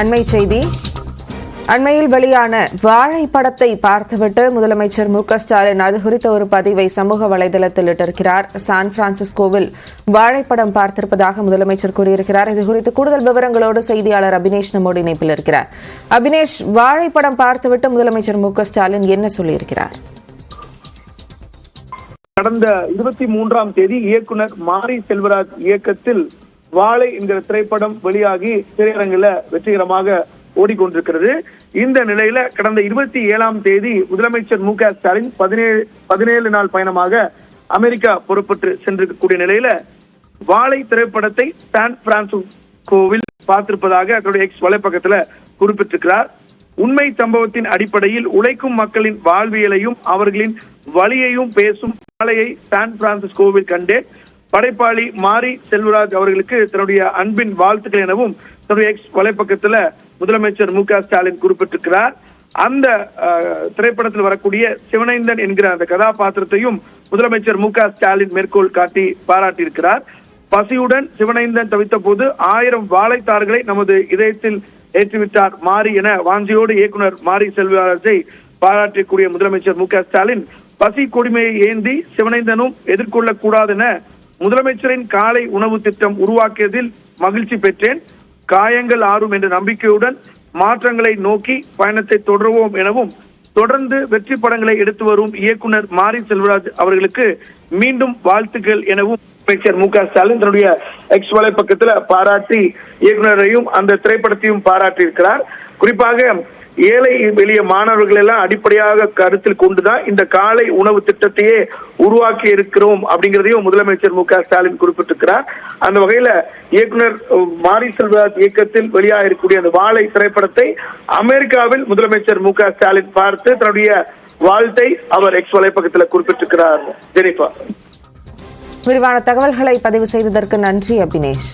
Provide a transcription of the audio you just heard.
அண்மை செய்தி. அண்மையில் வெளியான வாழை படத்தை பார்த்துவிட்டு முதலமைச்சர் மு க ஸ்டாலின் அது குறித்த ஒரு பதிவை சமூக வலைதளத்தில் இட்டிருக்கிறார். சான் பிரான்சிஸ்கோவில் வாழைப்படம் பார்த்திருப்பதாக முதலமைச்சர் கூறியிருக்கிறார். இது குறித்து கூடுதல் விவரங்களோடு செய்தியாளர் அபினேஷ் நம்மோடு இணைப்பில் இருக்கிறார். அபினேஷ், வாழைப்படம் பார்த்துவிட்டு முதலமைச்சர் மு க ஸ்டாலின் என்ன சொல்லியிருக்கிறார்? கடந்த 23ஆம் தேதி இயக்குனர் மாரி செல்வராஜ் இயக்கத்தில் வாழை என்கிற திரைப்படம் வெளியாகி திரையரங்கில் வெற்றிகரமாக ஓடிக்கொண்டிருக்கிறது. இந்த நிலையில கடந்த 27ஆம் தேதி முதலமைச்சர் மு க ஸ்டாலின் 17 நாள் பயணமாக அமெரிக்கா புறப்பட்டு சென்றிருக்கக்கூடிய நிலையில வாழை திரைப்படத்தை சான் பிரான்சிஸ்கோவில் பார்த்திருப்பதாக அவருடைய எக்ஸ் வலைப்பக்கத்துல குறிப்பிட்டிருக்கிறார். உண்மை சம்பவத்தின் அடிப்படையில் உழைக்கும் மக்களின் வாழ்வியலையும் அவர்களின் வலியையும் பேசும் வாழையை சான் பிரான்சிஸ்கோவில் கண்டேன். படைப்பாளி மாரி செல்வராஜ் அவர்களுக்கு தன்னுடைய அன்பின் வாழ்த்துக்கள் எனவும் தன்னுடைய எக்ஸ் வலைப்பக்கத்துல முதலமைச்சர் மு க ஸ்டாலின் குறிப்பிட்டிருக்கிறார். அந்த திரைப்படத்தில் வரக்கூடிய சிவனைந்தன் என்கிற அந்த கதாபாத்திரத்தையும் முதலமைச்சர் மு க ஸ்டாலின் மேற்கோள் காட்டி பாராட்டியிருக்கிறார். பசியுடன் சிவனைந்தன் தவித்த போது 1000 வாழைத்தார்களை நமது இதயத்தில் ஏற்றிவிட்டார் மாரி என வாஞ்சியோடு இயக்குனர் மாரி செல்வராஜை பாராட்டக்கூடிய முதலமைச்சர் மு க ஸ்டாலின் பசி கொடுமையை ஏந்தி சிவனைந்தனும் எதிர்கொள்ளக் கூடாது என முதலமைச்சரின் காலை உணவு திட்டம் உருவாக்கியதில் மகிழ்ச்சி பெற்றேன். காயங்கள் ஆறும் என்ற நம்பிக்கையுடன் மாற்றங்களை நோக்கி பயணத்தை தொடருவோம் எனவும் தொடர்ந்து வெற்றி படங்களை எடுத்து வரும் இயக்குனர் மாரி செல்வராஜ் அவர்களுக்கு மீண்டும் வாழ்த்துக்கள் எனவும் அமைச்சர் மு க ஸ்டாலின் தன்னுடைய எக்ஸ் வலைப்பக்கத்துல பாராட்டி இயக்குனரையும் அந்த திரைப்படத்தையும் பாராட்டி இருக்கிறார். குறிப்பாக ஏழை எளிய மாணவர்கள் எல்லாம் அடிப்படையாக கருத்தில் கொண்டுதான் இந்த காலை உணவு திட்டத்தையே உருவாக்கி இருக்கிறோம் அப்படிங்கிறதையும் முதலமைச்சர் மு க ஸ்டாலின் குறிப்பிட்டிருக்கிறார். அந்த வகையில இயக்குனர் மாரி செல்வராஜ் இயக்கத்தில் வெளியாக இருக்கக்கூடிய அந்த வாழை திரைப்படத்தை அமெரிக்காவில் முதலமைச்சர் மு க ஸ்டாலின் பார்த்து தன்னுடைய வாழ்த்தை அவர் எக்ஸ் வலைப்பக்கத்தில் குறிப்பிட்டிருக்கிறார். ஜெனிஃபா, விரிவான தகவல்களை பதிவு செய்ததற்கு நன்றி அபினேஷ்.